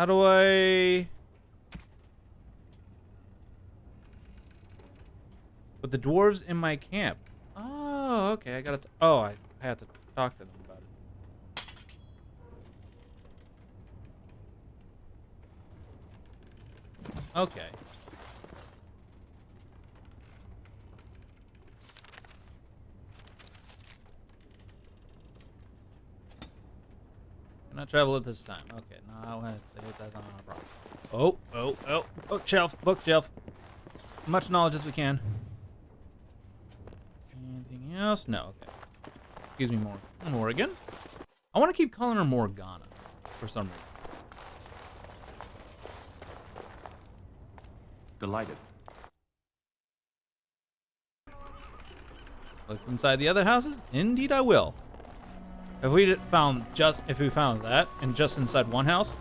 How do I... Put the dwarves in my camp. Oh, okay. I gotta... Oh, I have to talk to them about it. Okay. Cannot travel at this time. Okay, no, that's not a problem. Oh, bookshelf, bookshelf. As much knowledge as we can. Anything else? No, okay. Excuse me, Morgan. I want to keep calling her Morgana for some reason. Delighted. Look inside the other houses? Indeed I will. If we found that and just inside one house,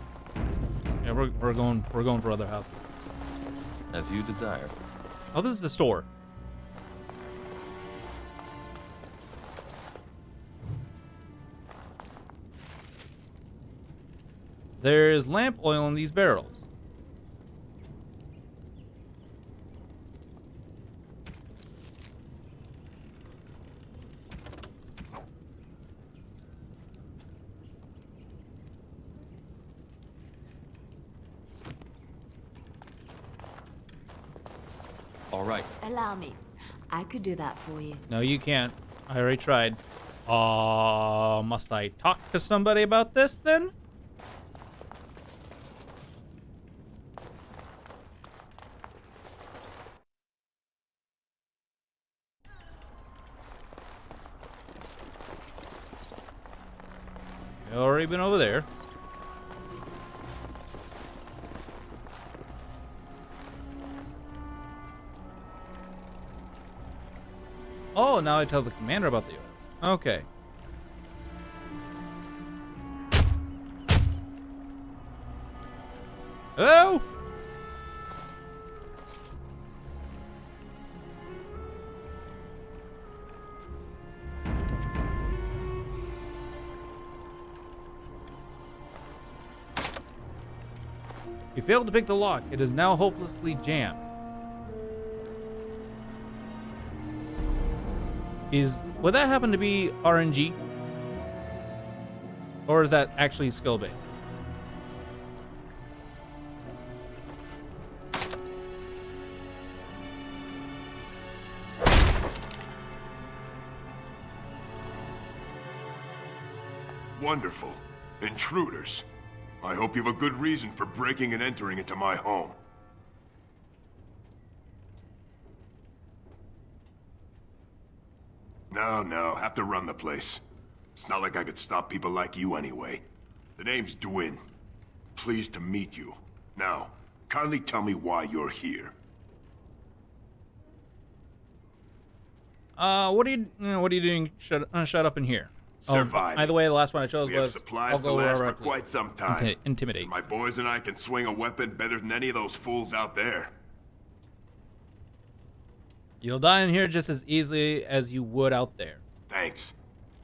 yeah, we're going for other houses. As you desire. Oh, this is the store. There's lamp oil in these barrels. All right. Allow me. I could do that for you. No, you can't. I already tried. Must I talk to somebody about this then? I've already been over there. Oh, now I tell the commander about the order. Okay. Hello? You failed to pick the lock. It is now hopelessly jammed. Would that happen to be RNG? Or is that actually skill-based? Wonderful. Intruders. I hope you have a good reason for breaking and entering into my home. No, have to run the place. It's not like I could stop people like you anyway. The name's Dwin. Pleased to meet you. Now, kindly tell me why you're here. What are you doing? Shut up in here. Survive. By the way, the last one I chose We have was supplies to last for quite some time. Intimidate. My boys and I can swing a weapon better than any of those fools out there. You'll die in here just as easily as you would out there. Thanks.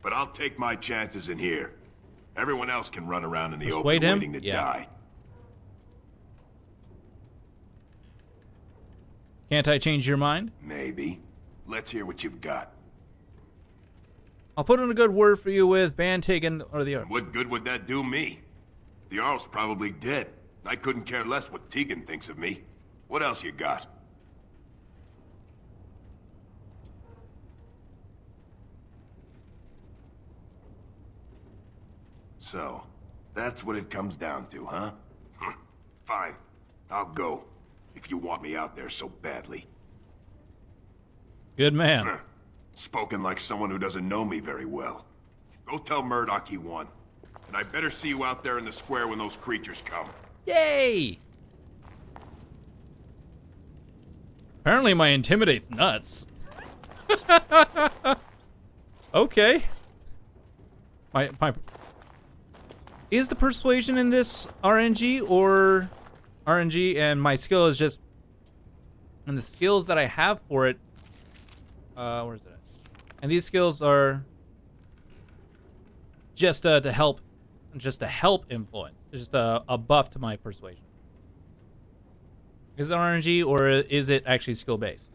But I'll take my chances in here. Everyone else can run around in the Persuade open him? waiting to Yeah. die. Can't I change your mind? Maybe. Let's hear what you've got. I'll put in a good word for you with Bantigan or the other. What good would that do me? The Jarl's probably dead. I couldn't care less what Tegan thinks of me. What else you got? So, that's what it comes down to, huh? Fine. I'll go. If you want me out there so badly. Good man. Spoken like someone who doesn't know me very well. Go tell Murdoch he won. And I better see you out there in the square when those creatures come. Yay! Apparently my intimidate's nuts. Okay. My is the persuasion in this RNG or RNG, and my skill is just, and the skills that I have for it, where is it at? And these skills are just to help influence. just a buff to my persuasion? Is it RNG or is it actually skill based?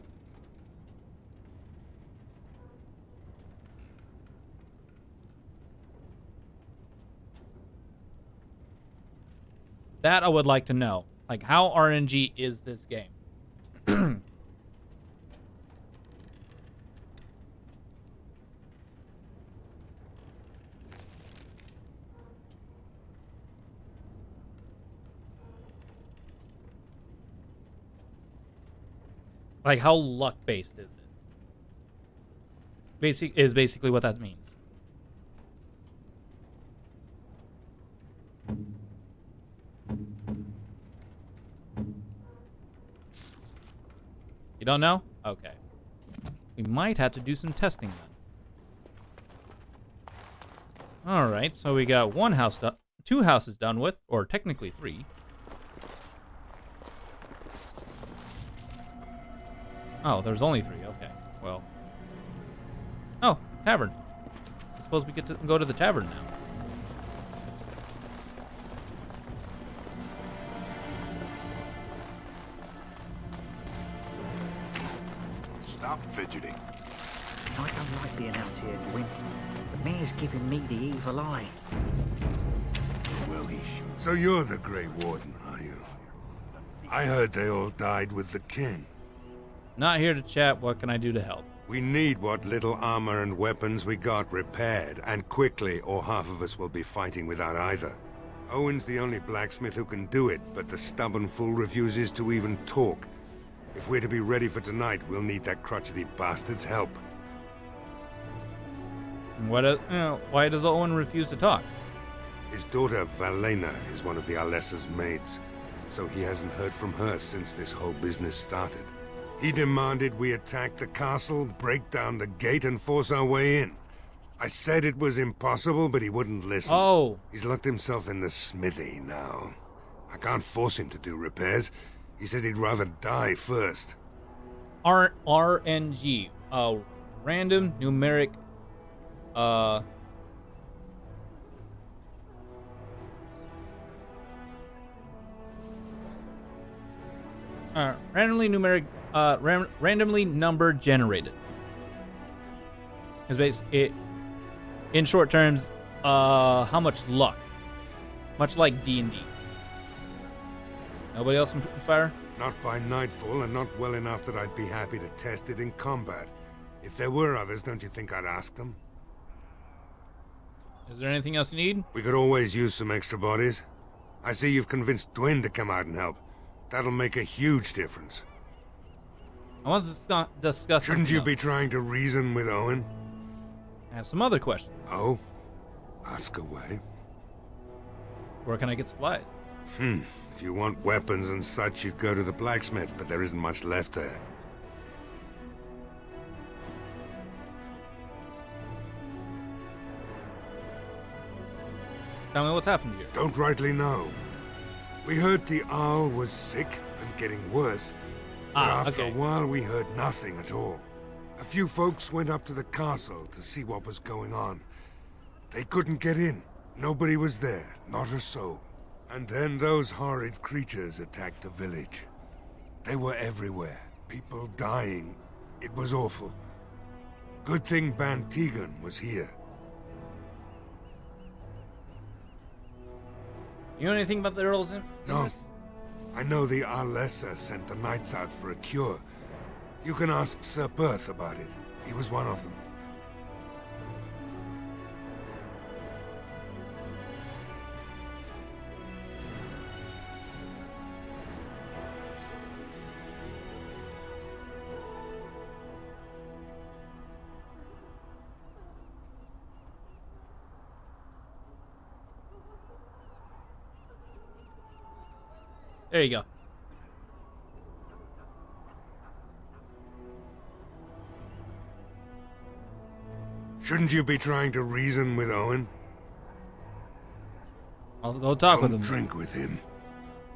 That I would like to know. Like, how RNG is this game? Like, how luck-based is it? Basically what that means. You don't know? Okay. We might have to do some testing then. Alright, so we got one house done, 2 houses done with, or technically 3. Oh, there's only 3. Okay, well. Oh, tavern. I suppose we get to go to the tavern now. Stop fidgeting. I don't like being out here, Gwyn. The mayor's giving me the evil eye. Well, he should. So you're the Grey Warden, are you? I heard they all died with the king. Not here to chat. What can I do to help? We need what little armor and weapons we got repaired, and quickly, or half of us will be fighting without either. Owen's the only blacksmith who can do it, but the stubborn fool refuses to even talk. If we're to be ready for tonight, we'll need that crotchety bastard's help. Why does Owen refuse to talk? His daughter, Valena, is one of the Alessa's maids, so he hasn't heard from her since this whole business started. He demanded we attack the castle, break down the gate, and force our way in. I said it was impossible, but he wouldn't listen. Oh. He's locked himself in the smithy now. I can't force him to do repairs. He said he'd rather die first. RNG. Random numeric. Randomly numeric. Randomly number generated. Is in short terms, how much luck? Much like D&D. Nobody else can inspire? Not by nightfall, and not well enough that I'd be happy to test it in combat. If there were others, don't you think I'd ask them? Is there anything else you need? We could always use some extra bodies. I see you've convinced Dwyn to come out and help. That'll make a huge difference. I want to discuss. Shouldn't you else. be trying to reason with Owen? I have some other questions. Oh? Ask away. Where can I get supplies? If you want weapons and such, you'd go to the blacksmith, but there isn't much left there. Tell me what's happened here. Don't rightly know. We heard the Arl was sick and getting worse, but after a while we heard nothing at all. A few folks went up to the castle to see what was going on. They couldn't get in. Nobody was there, not a soul. And then those horrid creatures attacked the village. They were everywhere, people dying. It was awful. Good thing Ban Tegan was here. You know anything about the Earl's in No. this? I know the Alessa sent the knights out for a cure. You can ask Sir Perth about it. He was one of them. There you go. Shouldn't you be trying to reason with Owen? I'll go talk with Don't him. drink with him.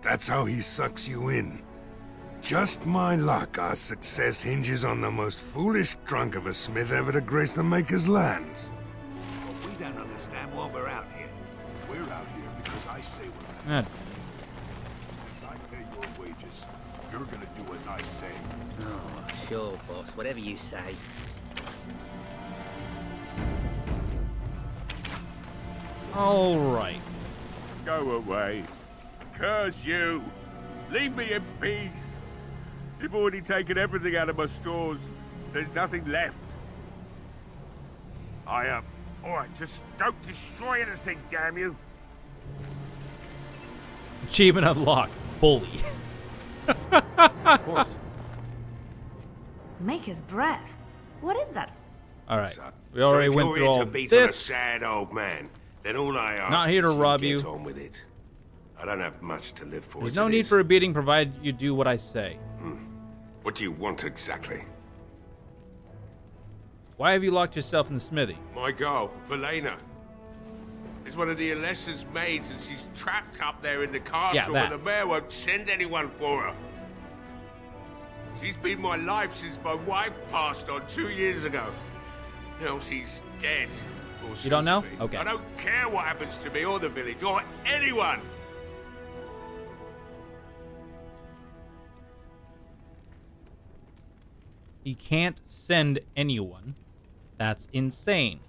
That's how he sucks you in. Just my luck, our success hinges on the most foolish drunk of a smith ever to grace the Maker's lands. Well, we don't understand why we're out here. We're out here because I say what Ah, I pay your wages. You're gonna do as I say. Oh, sure, boss. Whatever you say. all right. Go away. Curse you. Leave me in peace. You've already taken everything out of my stores. There's nothing left. Alright, just don't destroy anything, damn you. Achievement unlocked. Bully. Of course. Maker's breath. What is that? All right. So- We already so if went you're through here all to beat on a this. sad old man, then all I ask Not here to is rob get you. on with it. I don't have much to live for. There's as no it need is. for a beating provided you do what I say. What do you want exactly? Why have you locked yourself in the smithy? My girl, Velena, is one of the Alessa's maids, and she's trapped up there in the castle that. where the mayor won't send anyone for her. She's been my life since my wife passed on 2 years ago. Now she's dead. Or You don't soon know? to be. Okay. I don't care what happens to me or the village or anyone. He can't send anyone. That's insane.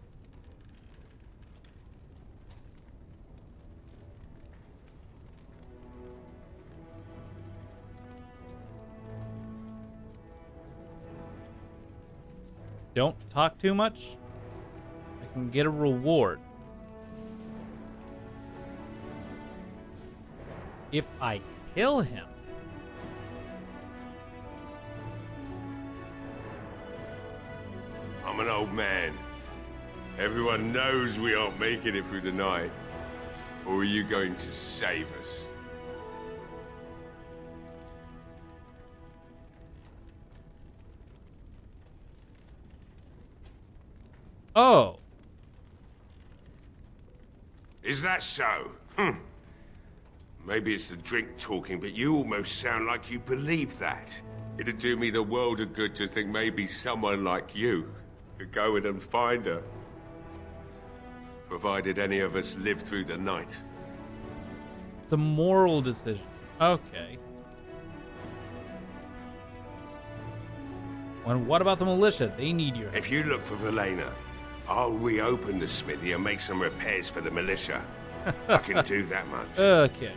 Don't talk too much. I can get a reward. If I kill him. I'm an old man. Everyone knows we aren't making it through the night. Or are you going to save us? Oh. Is that so? Maybe it's the drink talking, but you almost sound like you believe that. It'd do me the world of good to think maybe someone like you could go in and find her. Provided any of us live through the night. It's a moral decision. Okay. Well, what about the militia? They need your help. If you look for Velena, I'll reopen the smithy and make some repairs for the militia. I can do that much. Okay.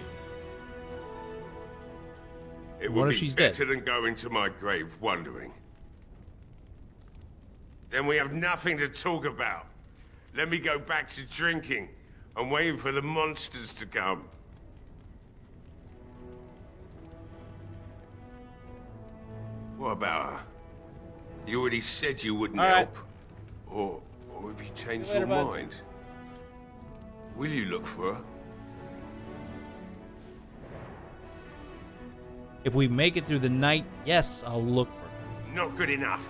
It What would if be she's dead? better than going to my grave wondering. Then we have nothing to talk about. Let me go back to drinking and waiting for the monsters to come. What about her? You already said you wouldn't All right. help. Or have you changed See you your later, bud. mind? Will you look for her? If we make it through the night, yes, I'll look for her. Not good enough.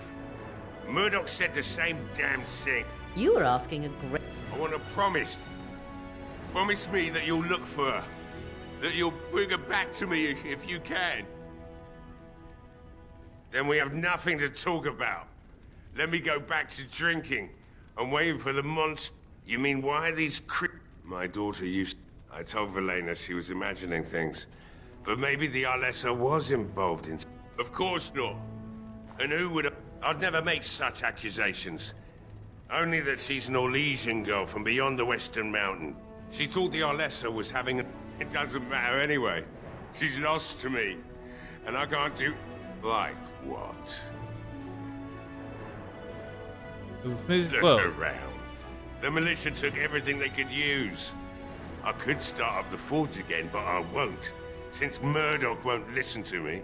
Murdoch said the same damn thing. You were asking a great... I want a promise. Promise me that you'll look for her. That you'll bring her back to me if you can. Then we have nothing to talk about. Let me go back to drinking and waiting for the monster. You mean why these My daughter used... I told Velena she was imagining things. But maybe the Alessa was involved in... Of course not. And who would... I'd never make such accusations. Only that she's an Orlesian girl from beyond the Western Mountain. She thought the Alessa was having a... It doesn't matter anyway. She's lost to me. And I can't do... Like what? The smooth's Look closed. around. The militia took everything they could use. I could start up the forge again, but I won't. Since Murdoch won't listen to me.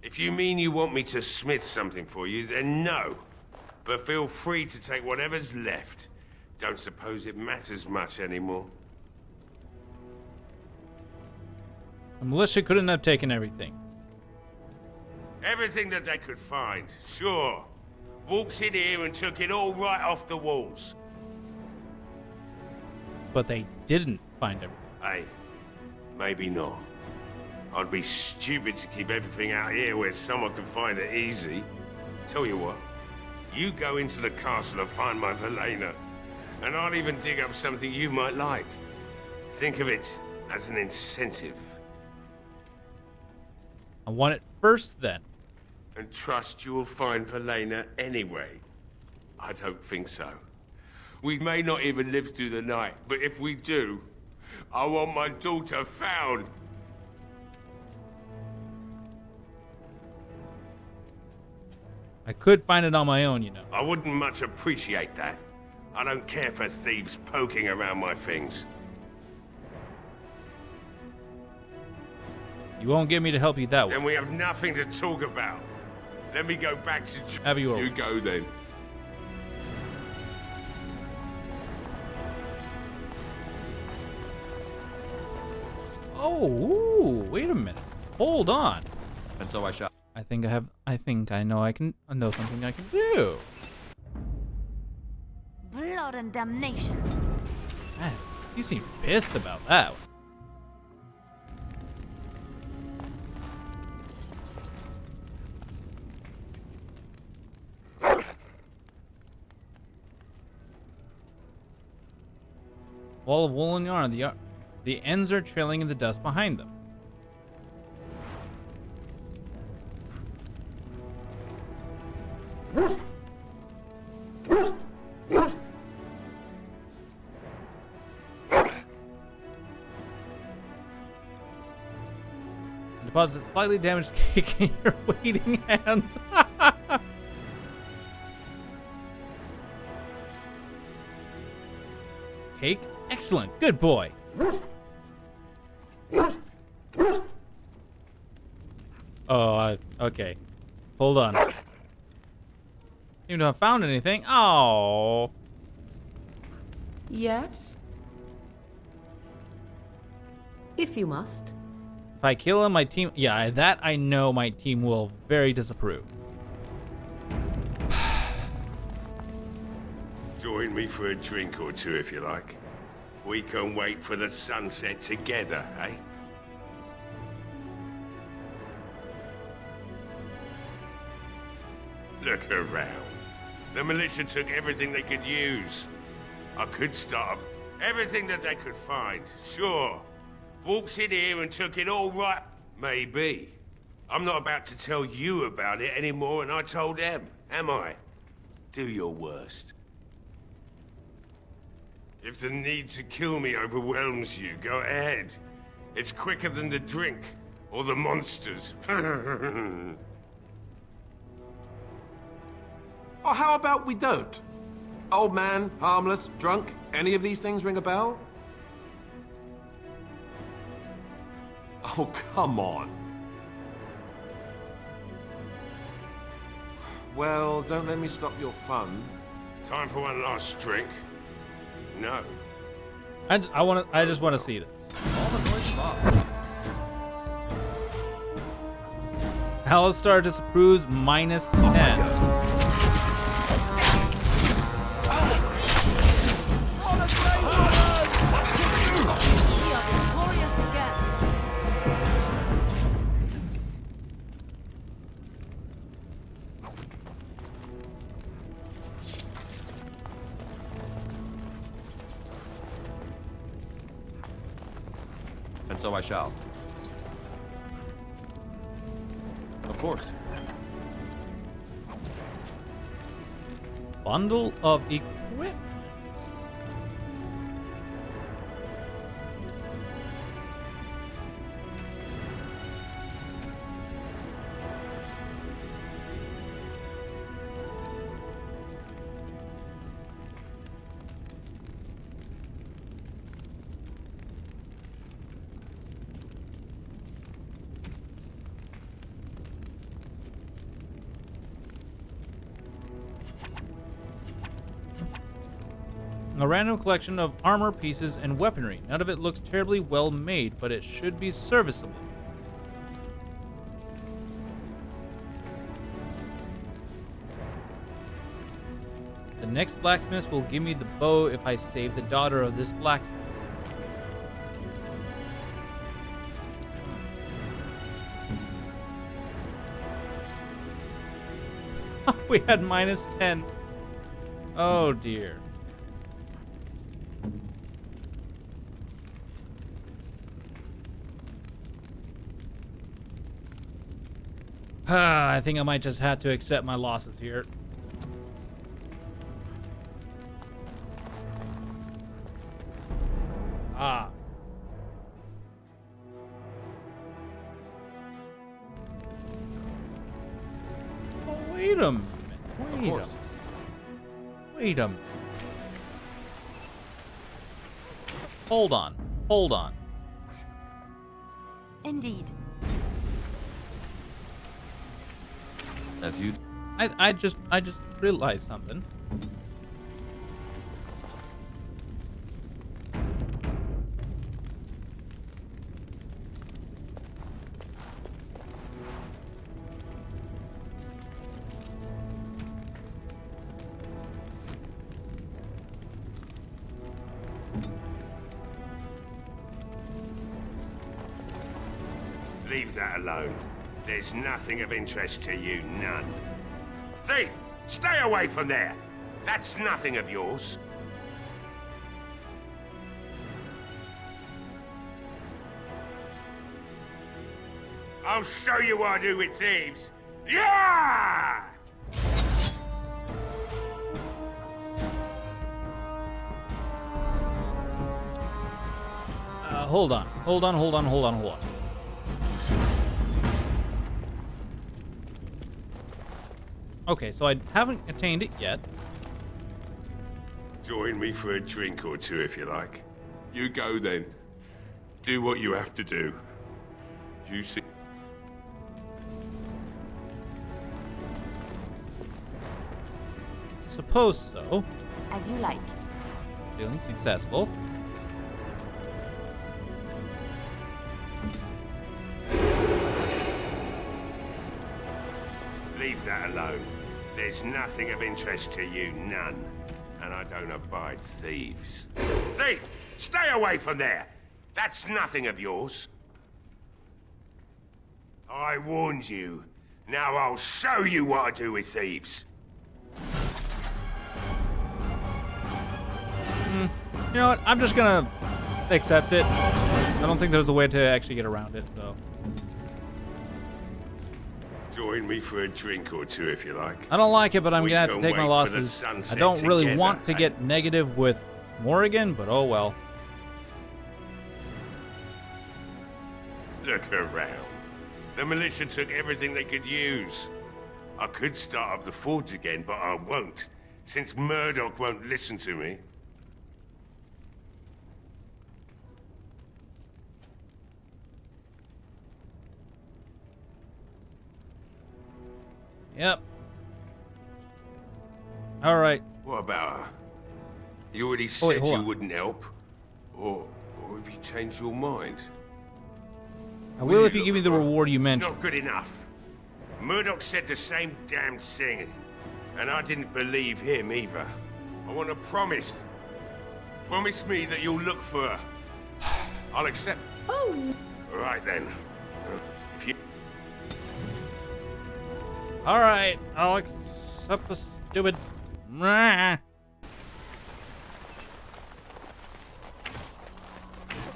If you mean you want me to smith something for you, then no. But feel free to take whatever's left. Don't suppose it matters much anymore. The militia couldn't have taken everything. Everything that they could find, sure. Walked in here and took it all right off the walls. But they didn't find everything. Hey, maybe not. I'd be stupid to keep everything out here where someone can find it easy. Tell you what, you go into the castle and find my Velena. And I'll even dig up something you might like. Think of it as an incentive. I want it first, then. And trust you'll find Velena anyway. I don't think so. We may not even live through the night, but if we do, I want my daughter found. I could find it on my own, you know. I wouldn't much appreciate that. I don't care for thieves poking around my things. You won't get me to help you that way. Then we have nothing to talk about. Let me go back to... Have you You go then. Oh, ooh, wait a minute. Hold on. And so I shall. I think I know something I can do. Blood and damnation. Man, you seem pissed about that. Wall of woolen yarn. The ends are trailing in the dust behind them. Deposit slightly damaged cake in your waiting hands. Cake? Excellent. Good boy. Oh, okay. Hold on. Seem to have found anything. Oh. Yes? If you must. If I kill him, my team... Yeah, that I know my team will very disapprove. Join me for a drink or two if you like. We can wait for the sunset together, eh? Look around. The militia took everything they could use. I could stop them. Everything that they could find, sure. Walked in here and took it all right. Maybe. I'm not about to tell you about it any more than I told them, am I? Do your worst. If the need to kill me overwhelms you, go ahead. It's quicker than the drink, or the monsters. Or how about we don't? Old man, harmless, drunk, any of these things ring a bell? Oh, come on. Well, don't let me stop your fun. Time for one last drink? No. I just want to see this. All the voices off. Alistar disapproves -10. We are victorious again. And so I shall. Of course. Bundle of equipment. A random collection of armor pieces and weaponry. None of it looks terribly well made, but it should be serviceable. The next blacksmith will give me the bow if I save the daughter of this blacksmith. We had -10. Oh dear. I think I might just have to accept my losses here. Ah. Oh, wait a minute. Wait a minute. Hold on. Hold on. Indeed. As you... I just realized something. Leave that alone. There's nothing of interest to you, none. Thief! Stay away from there! That's nothing of yours. I'll show you what I do with thieves. Yeah! Hold on. Hold on. Okay, so I haven't attained it yet. Join me for a drink or two if you like. You go then. Do what you have to do. You see. Suppose so. As you like. Feeling successful. Leave that alone. There's nothing of interest to you, none. And I don't abide thieves. Thief! Stay away from there! That's nothing of yours. I warned you. Now I'll show you what I do with thieves. You know what? I'm just gonna accept it. I don't think there's a way to actually get around it, so. Join me for a drink or two if you like. I don't like it, but I'm We gonna have to can take my wait for the losses. sunset I don't really together, want to eh? get negative with Morrigan, but oh well. Look around. The militia took everything they could use. I could start up the forge again, but I won't, since Murdoch won't listen to me. Yep. All right. What about her? You already wait, said hold you on. wouldn't help? Or have you changed your mind? I What will do if you look give me the for? reward you mentioned. Not good enough. Murdoch said the same damn thing, and I didn't believe him either. I want a promise. Promise me that you'll look for her. I'll accept. Oh, Right then. If you... All right. I'll accept the stupid.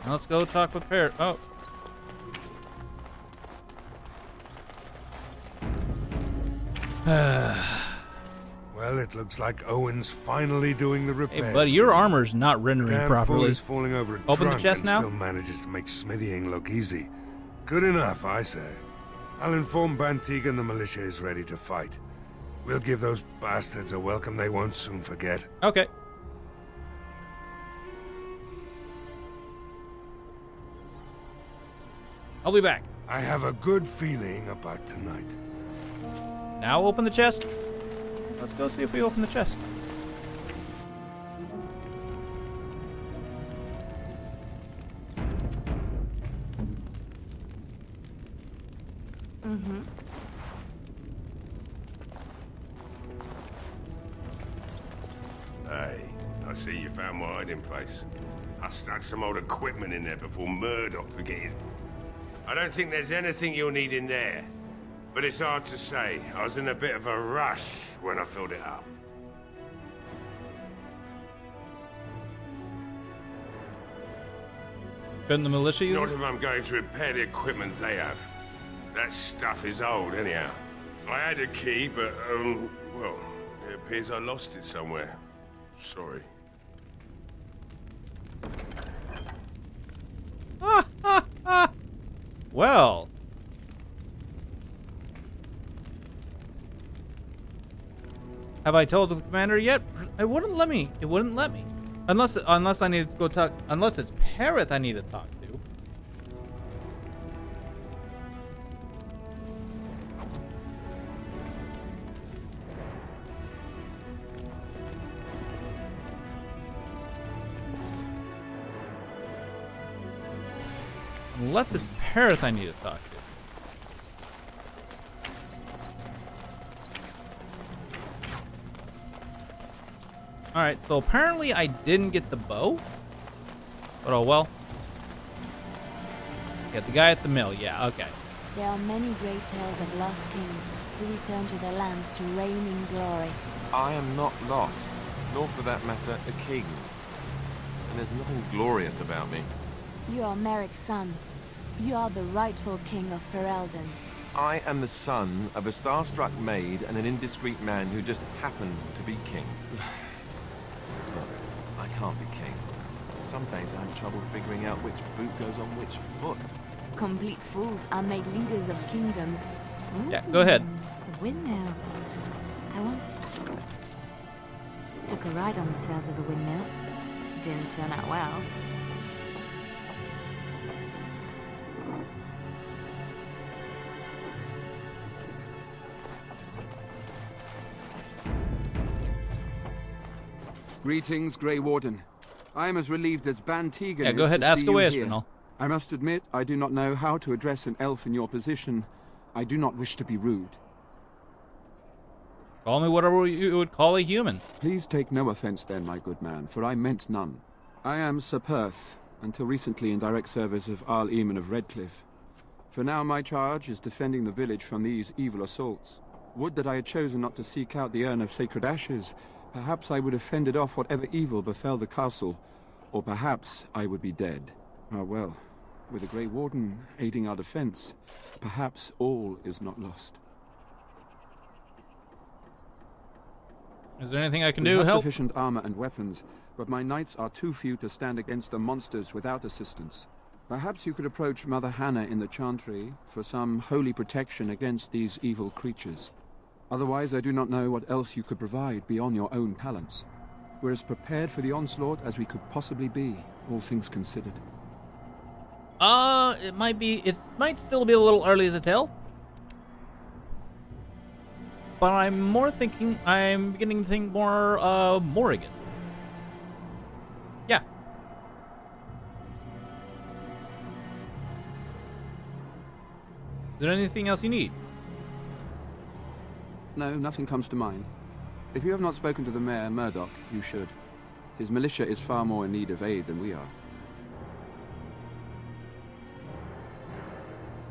Let's go talk with Parrot. Oh. Well, it looks like Owen's finally doing the repairs. Hey, buddy, your armor's not rendering Damn fool properly. is falling over a Open the drunk chest and now? still manages to make smithying look easy. Good enough, I say. I'll inform Bantigan the militia is ready to fight. We'll give those bastards a welcome they won't soon forget. Okay. I'll be back. I have a good feeling about tonight. Now open the chest. Let's go see if we open the chest. Mm-hmm. Hey, I see you found my hiding place. I stuck some old equipment in there before Murdoch could get his... I don't think there's anything you'll need in there. But it's hard to say. I was in a bit of a rush when I filled it up. Couldn't the militia use Not it? if I'm going to repair the equipment they have. That stuff is old, anyhow. I had a key, but, well, it appears I lost it somewhere. Sorry. Well. Have I told the commander yet? It wouldn't let me. It wouldn't let me. Unless I need to go talk. Unless it's Parrot I need to talk to. Unless it's Parrot I need to talk to. Alright, so apparently I didn't get the bow. But oh well. Get the guy at the mill, yeah, okay. There are many great tales of lost kings who return to their lands to reign in glory. I am not lost, nor for that matter, a king. And there's nothing glorious about me. You are Merrick's son. You are the rightful king of Ferelden. I am the son of a star-struck maid and an indiscreet man who just happened to be king. Look, I can't be king. Some days I have trouble figuring out which boot goes on which foot. Complete fools are made leaders of kingdoms. Ooh, Yeah, go ahead. A windmill. I once took a ride on the sails of a windmill. Didn't turn out well. Greetings, Grey Warden. I am as relieved as Bantegan Yeah, go is ahead, to ask see you away, here. Astronal. I must admit, I do not know how to address an elf in your position. I do not wish to be rude. Call me whatever you would call a human. Please take no offense then, my good man, for I meant none. I am Sir Perth, until recently in direct service of Arl Eamon of Redcliffe. For now my charge is defending the village from these evil assaults. Would that I had chosen not to seek out the urn of sacred ashes. Perhaps I would have fended off whatever evil befell the castle, or perhaps I would be dead. Ah well, with the Grey Warden aiding our defense, perhaps all is not lost. Is there anything I can We do? have Help? sufficient armor and weapons, but my knights are too few to stand against the monsters without assistance. Perhaps you could approach Mother Hannah in the Chantry for some holy protection against these evil creatures. Otherwise, I do not know what else you could provide beyond your own talents. We're as prepared for the onslaught as we could possibly be, all things considered. It might still be a little early to tell. But I'm beginning to think more, Morrigan. Yeah. Is there anything else you need? No, nothing comes to mind. If you have not spoken to the Mayor, Murdoch, you should. His militia is far more in need of aid than we are.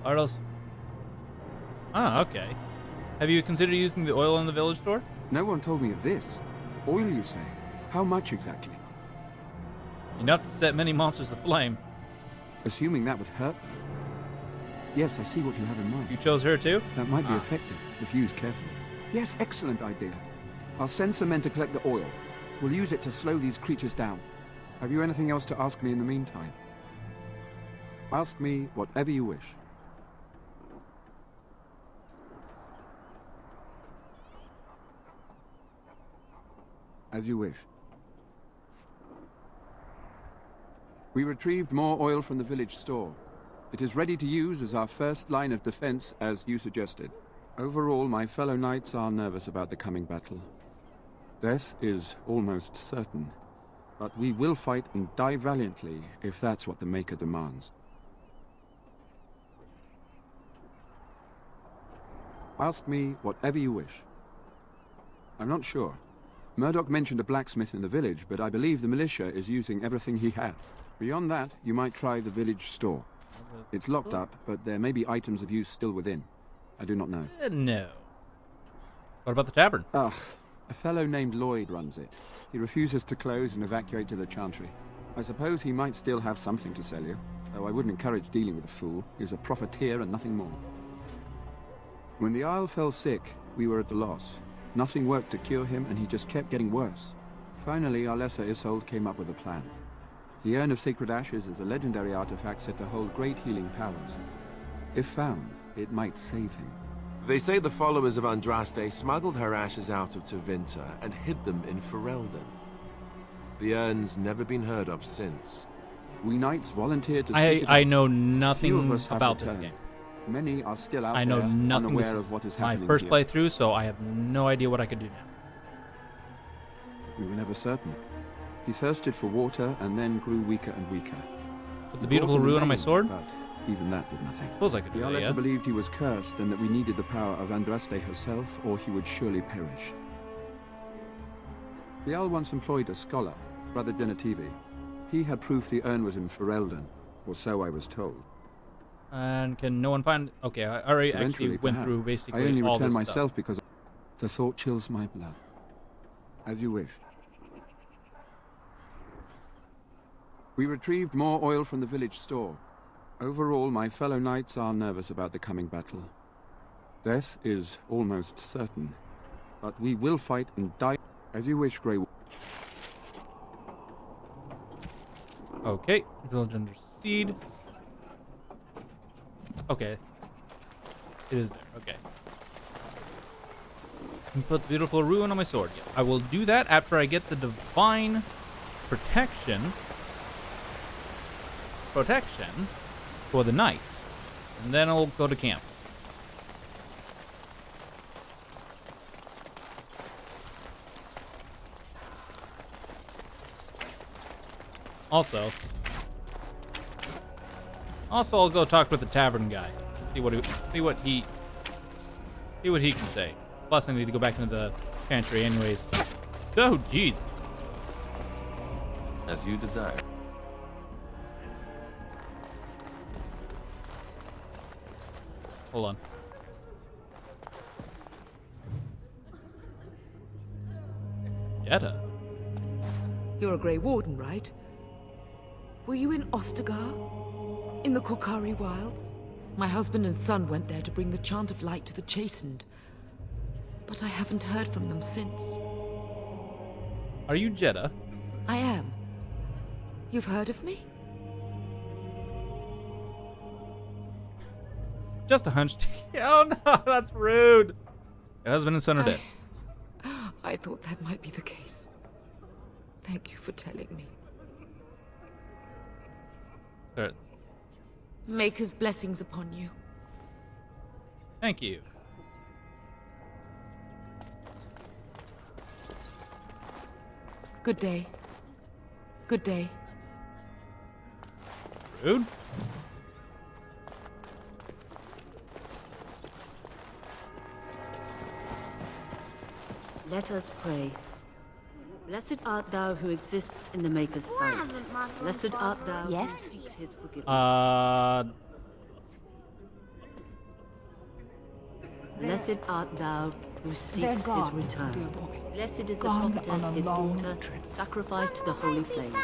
Ardos. Ah, okay. Have you considered using the oil in the village store? No one told me of this. Oil, you say? How much exactly? Enough to set many monsters aflame. Assuming that would hurt them. Yes, I see what you have in mind. You chose her too? That might be effective, if used carefully. Yes, excellent idea. I'll send some men to collect the oil. We'll use it to slow these creatures down. Have you anything else to ask me in the meantime? Ask me whatever you wish. As you wish. We retrieved more oil from the village store. It is ready to use as our first line of defense, as you suggested. Overall, my fellow knights are nervous about the coming battle. Death is almost certain, but we will fight and die valiantly if that's what the Maker demands. Ask me whatever you wish. I'm not sure. Murdoch mentioned a blacksmith in the village, but I believe the militia is using everything he had. Beyond that, you might try the village store. It's locked up, but there may be items of use still within. I do not know. No. What about the tavern? Ah, a fellow named Lloyd runs it. He refuses to close and evacuate to the Chantry. I suppose he might still have something to sell you, though I wouldn't encourage dealing with a fool. He's a profiteer and nothing more. When the Isle fell sick, we were at a loss. Nothing worked to cure him, and he just kept getting worse. Finally, our lesser Isolde came up with a plan. The Urn of Sacred Ashes is a legendary artifact said to hold great healing powers. If found, it might save him. They say the followers of Andraste smuggled her ashes out of Tevinter and hid them in Ferelden. The urn's never been heard of since. We knights volunteered to seek it I out. know Few of nothing us have about this returned. game. Many are still out I know there, nothing. This unaware is of what is my happening first here. playthrough, so I have no idea what I could do now. We were never certain. He thirsted for water and then grew weaker and weaker. Put We the beautiful brought him ruin on my remains, sword? But even that did nothing. Suppose I could do The that, Alessa yeah? believed he was cursed and that we needed the power of Andraste herself, or he would surely perish. The Al once employed a scholar, Brother Genetivi. He had proof the urn was in Ferelden, or so I was told. And can no one find... Okay, I already actually Eventually, went perhaps. through basically I only all returned this myself stuff. because the thought chills my blood. As you wish. We retrieved more oil from the village store. Overall, my fellow knights are nervous about the coming battle. Death is almost certain, but we will fight and die as you wish, Grey. Okay, village under seed. Okay. It is there, okay. And put the beautiful ruin on my sword. Yeah, I will do that after I get the divine protection for the knights. And then I'll go to camp. Also, I'll go talk with the tavern guy. See what he can say. Plus, I need to go back into the pantry, anyways. Oh, jeez. As you desire. Hold on. Yetta. You're a Grey Warden, right? Were you in Ostagar? In the Korkari Wilds? My husband and son went there to bring the chant of light to the chastened. But I haven't heard from them since. Are you Jeddah? I am. You've heard of me? Just a hunch. Oh no, that's rude. Your husband and son are dead. I thought that might be the case. Thank you for telling me. Alright. Maker's blessings upon you. Thank you. Good day. Good day. Rude. Let us pray. Blessed art thou who exists in the Maker's sight. Blessed art thou Yes? who seeks his forgiveness. Blessed art thou who seeks his return. Blessed is the prophetess, his daughter, sacrificed to the holy flame.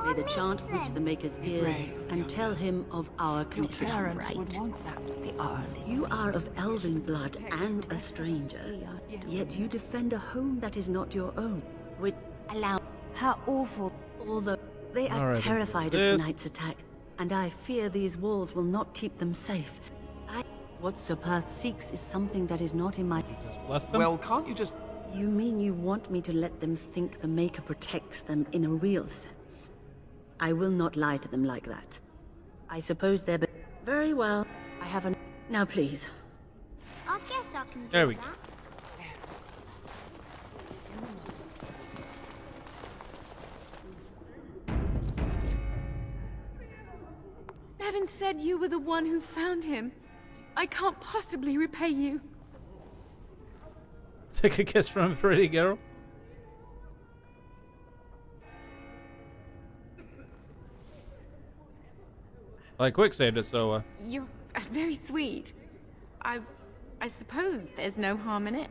May the chant reach the Maker's ears and tell him of our contrition. Right. You are of elven blood and a stranger, yet you defend a home that is not your own. Which allow How awful. although they are Alright, terrified of this- tonight's attack, and I fear these walls will not keep them safe. What Sir Perth seeks is something that is not in my... Bless them. Well, can't you just... You mean you want me to let them think the Maker protects them in a real sense? I will not lie to them like that. I suppose they're... Very well. I have a... Now please. I guess I can do There we go. that. Bevan said you were the one who found him. I can't possibly repay you. Take a kiss from a pretty girl. I quick saved it, so You're very sweet. I suppose there's no harm in it.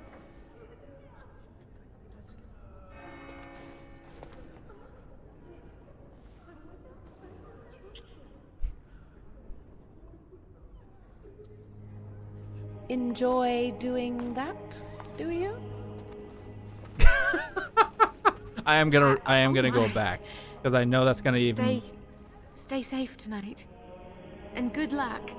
enjoy doing that, do you? I am gonna go back because I know that's gonna even. Stay safe tonight, and good luck.